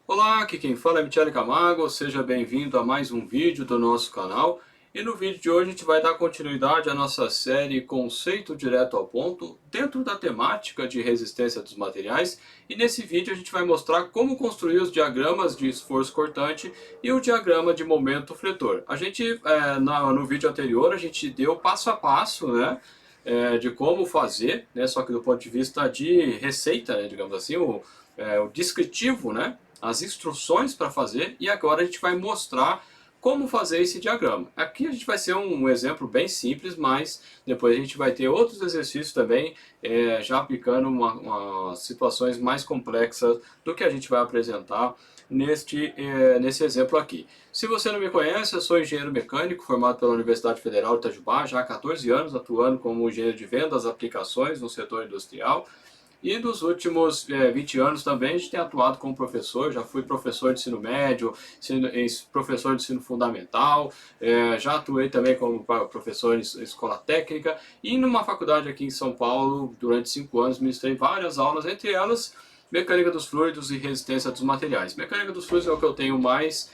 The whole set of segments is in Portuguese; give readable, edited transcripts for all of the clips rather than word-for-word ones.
Olá, aqui quem fala é Michele Camargo, seja bem-vindo a mais um vídeo do nosso canal. E no vídeo de hoje a gente vai dar continuidade à nossa série Conceito Direto ao Ponto, dentro da temática de resistência dos materiais. E nesse vídeo a gente vai mostrar como construir os diagramas de esforço cortante e o diagrama de momento fletor. A gente, no vídeo anterior, a gente deu passo a passo, né? De como fazer, né, só que do ponto de vista de receita, né, digamos assim, o descritivo, né, as instruções para fazer, e agora a gente vai mostrar como fazer esse diagrama. Aqui a gente vai ser um exemplo bem simples, mas depois a gente vai ter outros exercícios também, já aplicando situações mais complexas do que a gente vai apresentar nesse exemplo aqui. Se você não me conhece, eu sou engenheiro mecânico, formado pela Universidade Federal de Itajubá, já há 14 anos atuando como engenheiro de vendas, aplicações no setor industrial. E nos últimos 20 anos também a gente tem atuado como professor, já fui professor de ensino médio, professor de ensino fundamental, já atuei também como professor em escola técnica e numa faculdade aqui em São Paulo, durante 5 anos, ministrei várias aulas, entre elas mecânica dos fluidos e resistência dos materiais. Mecânica dos fluidos é o que eu tenho mais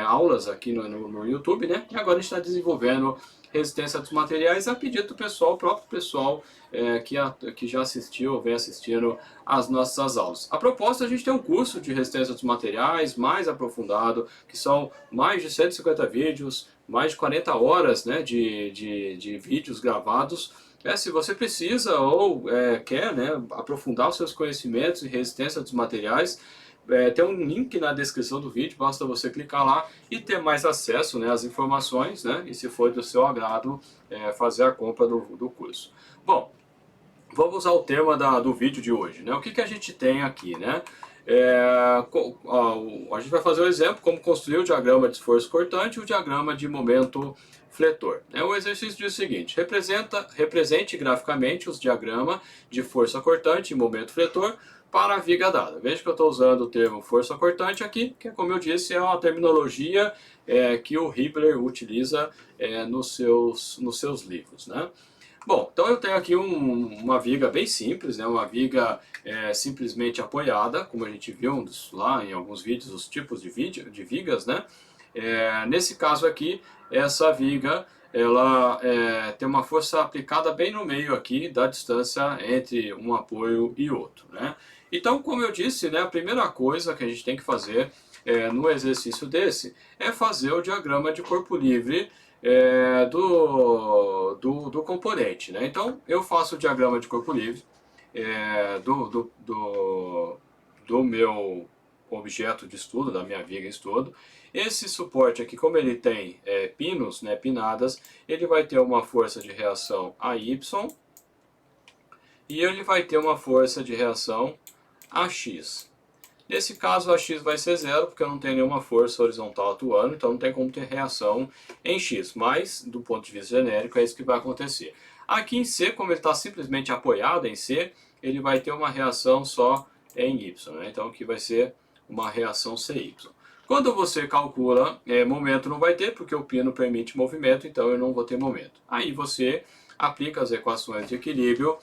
aulas aqui no YouTube, né? E agora a gente está desenvolvendo resistência dos materiais a pedido do pessoal, o próprio pessoal que já assistiu ou vem assistindo às nossas aulas. A propósito, a gente tem um curso de resistência dos materiais mais aprofundado, que são mais de 150 vídeos, mais de 40 horas, né, de vídeos gravados. Se você precisa ou quer, né, aprofundar os seus conhecimentos em resistência dos materiais, tem um link na descrição do vídeo, basta você clicar lá e ter mais acesso, né, às informações, né, e se for do seu agrado, fazer a compra do curso. Bom, vamos ao tema do vídeo de hoje, né? O que a gente tem aqui, né? A gente vai fazer um exemplo como construir o diagrama de esforço cortante e o diagrama de momento fletor. O exercício diz o seguinte: represente graficamente os diagramas de força cortante e momento fletor para a viga dada. Veja que eu estou usando o termo força cortante aqui, que, como eu disse, é uma terminologia que o Hibbeler utiliza nos seus livros, né? Bom, então eu tenho aqui uma viga bem simples, né? Uma viga simplesmente apoiada, como a gente viu lá em alguns vídeos, os tipos de vigas, né? Nesse caso aqui, essa viga ela tem uma força aplicada bem no meio aqui da distância entre um apoio e outro, né? Então, como eu disse, né, a primeira coisa que a gente tem que fazer no exercício desse é fazer o diagrama de corpo livre do componente, né? Então, eu faço o diagrama de corpo livre do meu objeto de estudo, da minha viga de estudo. Esse suporte aqui, como ele tem pinos, né, pinadas, ele vai ter uma força de reação AY e ele vai ter uma força de reação AX. Nesse caso, a x vai ser zero, porque eu não tenho nenhuma força horizontal atuando, então não tem como ter reação em x. Mas, do ponto de vista genérico, é isso que vai acontecer. Aqui em C, como ele está simplesmente apoiado em C, ele vai ter uma reação só em y, né? Então aqui vai ser uma reação CY. Quando você calcula momento, não vai ter, porque o pino permite movimento, então eu não vou ter momento. Aí você aplica as equações de equilíbrio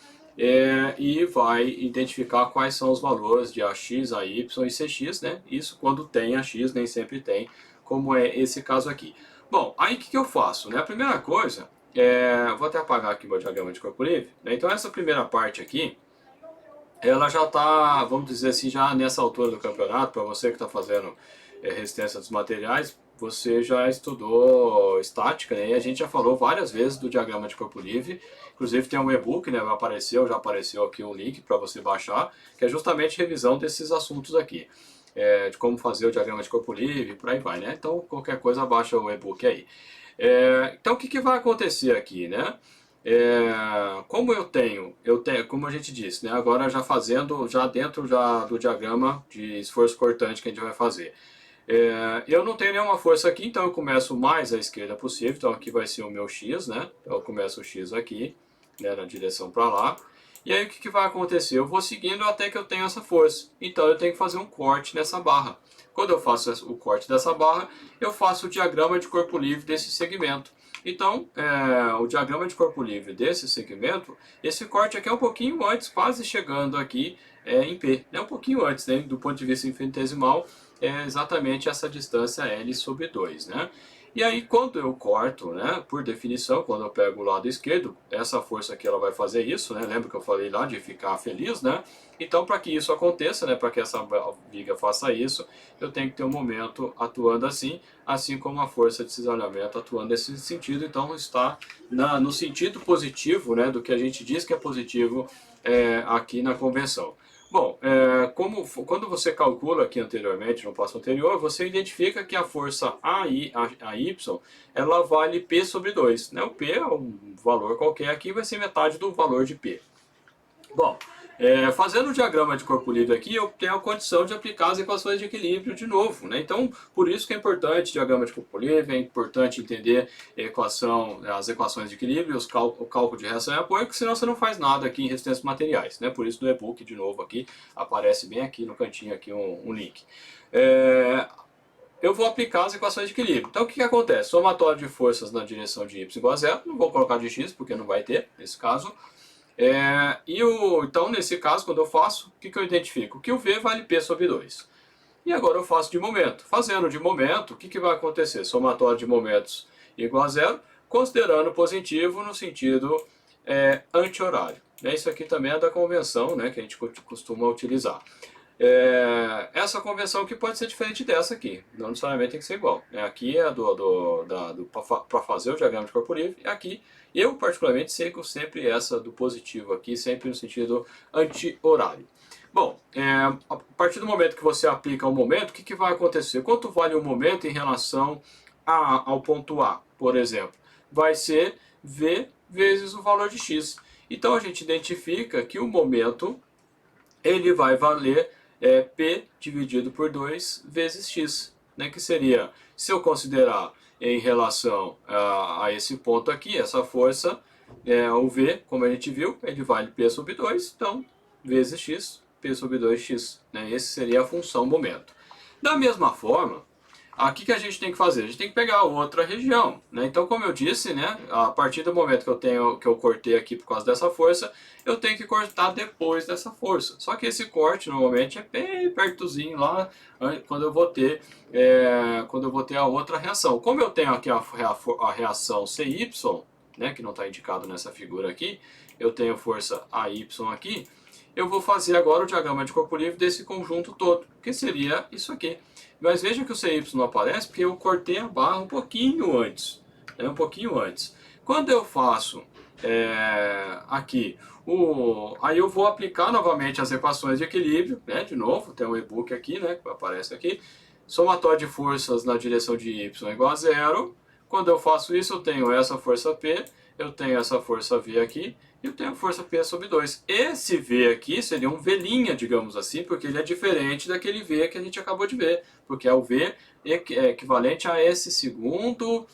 e vai identificar quais são os valores de AX, AY e CX, né? Isso quando tem AX, nem sempre tem, como é esse caso aqui. Bom, aí o que eu faço, né? A primeira coisa, vou até apagar aqui meu diagrama de corpo livre, né? Então essa primeira parte aqui, ela já está, vamos dizer assim, já nessa altura do campeonato, para você que está fazendo resistência dos materiais, você já estudou estática, né? E a gente já falou várias vezes do diagrama de corpo livre. Inclusive tem um e-book, né? Já apareceu aqui um link para você baixar, que é justamente revisão desses assuntos aqui. De como fazer o diagrama de corpo livre, por aí vai, né? Então qualquer coisa baixa o e-book aí. Então o que vai acontecer aqui, né? Como como a gente disse, né? Agora já fazendo, já dentro do diagrama de esforço cortante que a gente vai fazer. Eu não tenho nenhuma força aqui, então eu começo o mais à esquerda possível, então aqui vai ser o meu X, né? Então eu começo o X aqui, né, na direção para lá. E aí o que vai acontecer? Eu vou seguindo até que eu tenho essa força, então eu tenho que fazer um corte nessa barra. Quando eu faço o corte dessa barra, eu faço o diagrama de corpo livre desse segmento. Então, o diagrama de corpo livre desse segmento, esse corte aqui é um pouquinho antes, quase chegando aqui em P, né? Um pouquinho antes, né? Do ponto de vista infinitesimal, é exatamente essa distância L sobre 2, né? E aí, quando eu corto, né, por definição, quando eu pego o lado esquerdo, essa força aqui ela vai fazer isso, né? Lembra que eu falei lá de ficar feliz, né? Então, para que isso aconteça, né, para que essa viga faça isso, eu tenho que ter um momento atuando assim como a força de cisalhamento atuando nesse sentido. Então, está no sentido positivo, né, do que a gente diz que é positivo aqui na convenção. Bom, quando você calcula aqui anteriormente, no passo anterior, você identifica que a força AI, a Y, ela vale P sobre 2. Né? O P é um valor qualquer aqui, vai ser metade do valor de P. Bom, fazendo o diagrama de corpo livre aqui, eu tenho a condição de aplicar as equações de equilíbrio de novo, né? Então, por isso que é importante o diagrama de corpo livre, é importante entender as equações de equilíbrio, o cálculo de reação e apoio, porque senão você não faz nada aqui em resistências materiais, né? Por isso no e-book, de novo, aqui, aparece bem aqui no cantinho aqui um link. Eu vou aplicar as equações de equilíbrio. Então, o que acontece? Somatório de forças na direção de y igual a zero, não vou colocar de x, porque não vai ter, nesse caso. Então, nesse caso, quando eu faço, o que eu identifico? Que o V vale P sobre 2. E agora eu faço de momento. Fazendo de momento, o que vai acontecer? Somatório de momentos igual a zero, considerando positivo no sentido anti-horário. Isso aqui também é da convenção, né, que a gente costuma utilizar. Essa convenção aqui pode ser diferente dessa aqui, não necessariamente tem que ser igual. Aqui é para fazer o diagrama de corpo livre, e aqui eu particularmente sigo sempre essa do positivo aqui, sempre no sentido anti-horário. Bom, a partir do momento que você aplica o momento, o que vai acontecer? Quanto vale o momento em relação ao ponto A, por exemplo? Vai ser V vezes o valor de x. Então a gente identifica que o momento ele vai valer P dividido por 2 vezes x, né, que seria, se eu considerar em relação a esse ponto aqui, essa força, o V, como a gente viu, ele vale P sobre 2, então, vezes x, P sobre 2x. Né, esse seria a função momento. Da mesma forma, aqui que a gente tem que fazer? A gente tem que pegar outra região, né? Então, como eu disse, né, a partir do momento que eu cortei aqui por causa dessa força, eu tenho que cortar depois dessa força. Só que esse corte normalmente é bem pertozinho lá quando eu vou ter a outra reação. Como eu tenho aqui a reação CY, né, que não está indicado nessa figura aqui, eu tenho força AY aqui, eu vou fazer agora o diagrama de corpo livre desse conjunto todo, que seria isso aqui. Mas veja que o CY não aparece porque eu cortei a barra um pouquinho antes. Um pouquinho antes. Quando eu faço aqui, aí eu vou aplicar novamente as equações de equilíbrio, né? De novo, tem um e-book aqui, né? Que aparece aqui. Somatório de forças na direção de y igual a zero. Quando eu faço isso, eu tenho essa força P, eu tenho essa força V aqui, e eu tenho a força P sobre 2. Esse V aqui seria um V', digamos assim, porque ele é diferente daquele V que a gente acabou de ver, porque é o V equivalente a esse segundo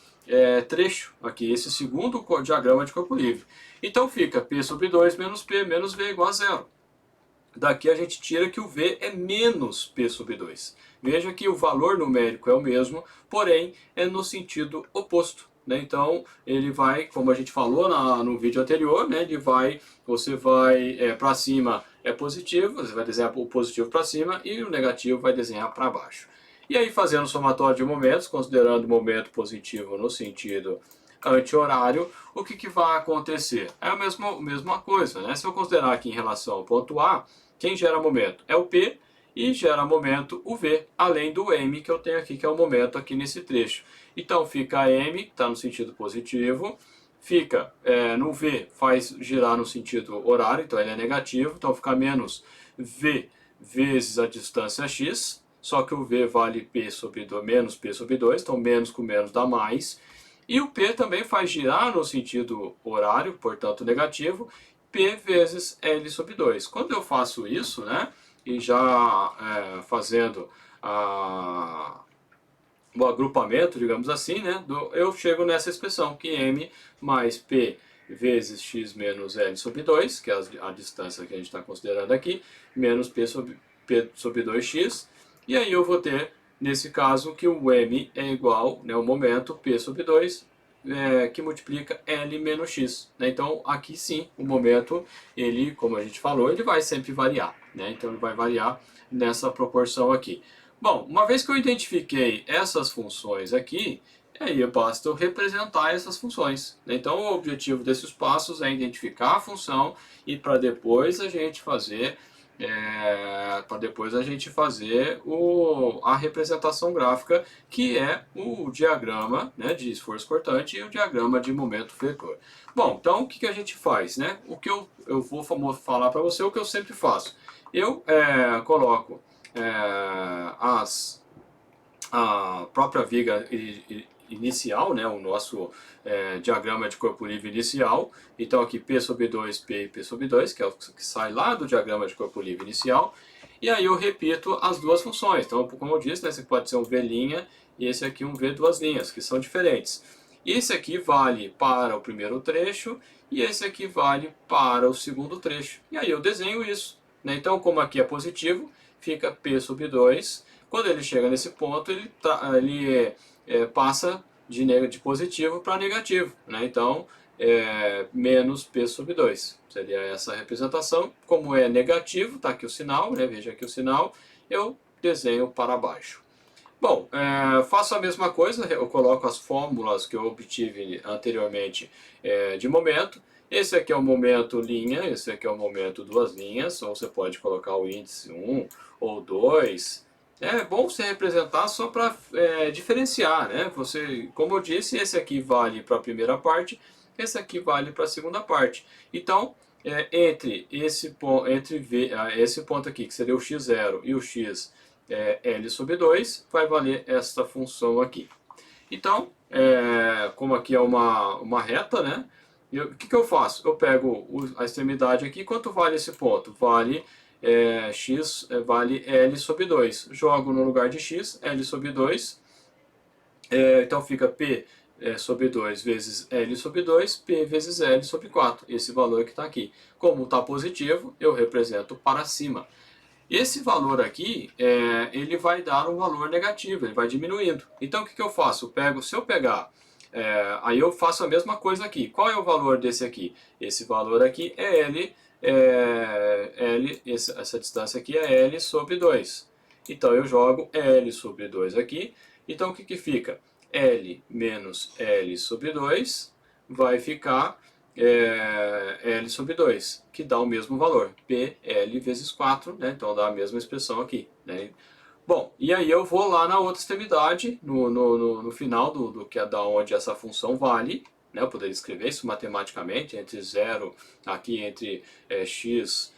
trecho aqui, esse segundo diagrama de corpo livre. Então fica P sobre 2 menos P menos V igual a zero. Daqui a gente tira que o V é menos P sobre 2. Veja que o valor numérico é o mesmo, porém é no sentido oposto. Né? Então ele vai, como a gente falou no vídeo anterior, né? Você vai para cima é positivo, você vai desenhar o positivo para cima e o negativo vai desenhar para baixo. E aí fazendo o somatório de momentos, considerando o momento positivo no sentido anti-horário, o que vai acontecer? É a mesma coisa. Né? Se eu considerar aqui em relação ao ponto A, quem gera momento é o P e gera momento o V, além do M que eu tenho aqui, que é o momento aqui nesse trecho. Então fica M, que está no sentido positivo, fica no V, faz girar no sentido horário, então ele é negativo, então fica menos V vezes a distância x, só que o V vale P sobre 2, menos P sobre 2, então menos com menos dá mais. E o P também faz girar no sentido horário, portanto negativo, P vezes L sobre 2. Quando eu faço isso, né, e já fazendo o agrupamento, digamos assim, né, eu chego nessa expressão, que M mais P vezes x menos L sobre 2, que é a distância que a gente está considerando aqui, menos P sobre 2x, e aí eu vou ter, nesse caso, que o M é igual, né, o momento, P sobre 2, que multiplica L menos x. Né? Então, aqui sim, o momento, ele, como a gente falou, ele vai sempre variar. né? Então ele vai variar nessa proporção aqui. Bom, uma vez que eu identifiquei essas funções aqui, aí basta eu representar essas funções, né? Então o objetivo desses passos é identificar a função e para depois a gente fazer a representação gráfica, que é o diagrama, né, de esforço cortante e o diagrama de momento vetor. Bom, então o que a gente faz, né? O que eu vou falar para você o que eu sempre faço. Eu coloco a própria viga inicial, né, o nosso diagrama de corpo livre inicial. Então aqui P sobre 2, P e P sobre 2, que é o que sai lá do diagrama de corpo livre inicial. E aí eu repito as duas funções. Então, como eu disse, né, esse pode ser um V' e esse aqui um V duas linhas, que são diferentes. Esse aqui vale para o primeiro trecho e esse aqui vale para o segundo trecho. E aí eu desenho isso, né? Então, como aqui é positivo, fica P sobre 2. Quando ele chega nesse ponto, ele passa de positivo para negativo, né? Então, menos P sobre 2. Seria essa representação. Como é negativo, está aqui o sinal, né? Veja aqui o sinal, eu desenho para baixo. Bom, faço a mesma coisa, eu coloco as fórmulas que eu obtive anteriormente de momento. Esse aqui é o momento linha, esse aqui é o momento duas linhas, ou você pode colocar o índice 1 ou 2. É bom você representar só para diferenciar, né? Como eu disse, esse aqui vale para a primeira parte, esse aqui vale para a segunda parte. Então, entre esse ponto aqui, que seria o x0 e o x L sobre 2, vai valer esta função aqui. Então, como aqui é uma reta, né? O que eu faço? Eu pego a extremidade aqui, quanto vale esse ponto? Vale vale L sobre 2. Jogo no lugar de x, L sobre 2. Então fica P sobre 2 vezes L sobre 2, P vezes L sobre 4. Esse valor que está aqui. Como está positivo, eu represento para cima. Esse valor aqui, ele vai dar um valor negativo, ele vai diminuindo. Então o que eu faço? Se eu pegar, aí eu faço a mesma coisa aqui. Qual é o valor desse aqui? Esse valor aqui é essa distância aqui é L sobre 2. Então eu jogo L sobre 2 aqui. Então o que fica? L menos L sobre 2 vai ficar L sobre 2, que dá o mesmo valor, PL vezes 4, né? Então dá a mesma expressão aqui, né? Bom, e aí eu vou lá na outra extremidade, no final que é da onde essa função vale, né? Eu poderia escrever isso matematicamente, entre 0, aqui entre x,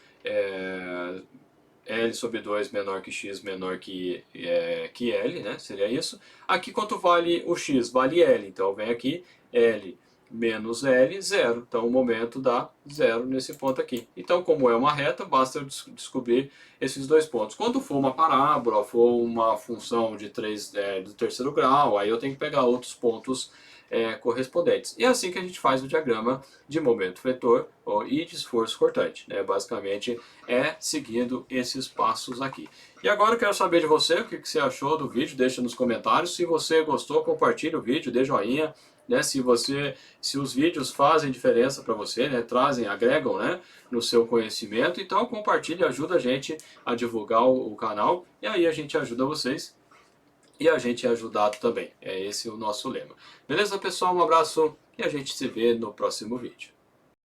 L sobre 2 menor que x menor que L, né? Seria isso. Aqui quanto vale o x? Vale L, então vem aqui L menos L, 0. Então o momento dá 0 nesse ponto aqui. Então, como é uma reta, basta eu descobrir esses dois pontos. Quando for uma parábola, for uma função do terceiro grau, aí eu tenho que pegar outros pontos correspondentes. E é assim que a gente faz o diagrama de momento vetor e de esforço cortante, né? Basicamente seguindo esses passos aqui. E agora eu quero saber de você, o que você achou do vídeo, deixa nos comentários. Se você gostou, compartilhe o vídeo, dê joinha, né? Se os vídeos fazem diferença para você, né? Agregam, né? No seu conhecimento, então compartilhe, ajuda a gente a divulgar o canal, e aí a gente ajuda vocês e a gente é ajudado também. É esse o nosso lema. Beleza, pessoal? Um abraço e a gente se vê no próximo vídeo.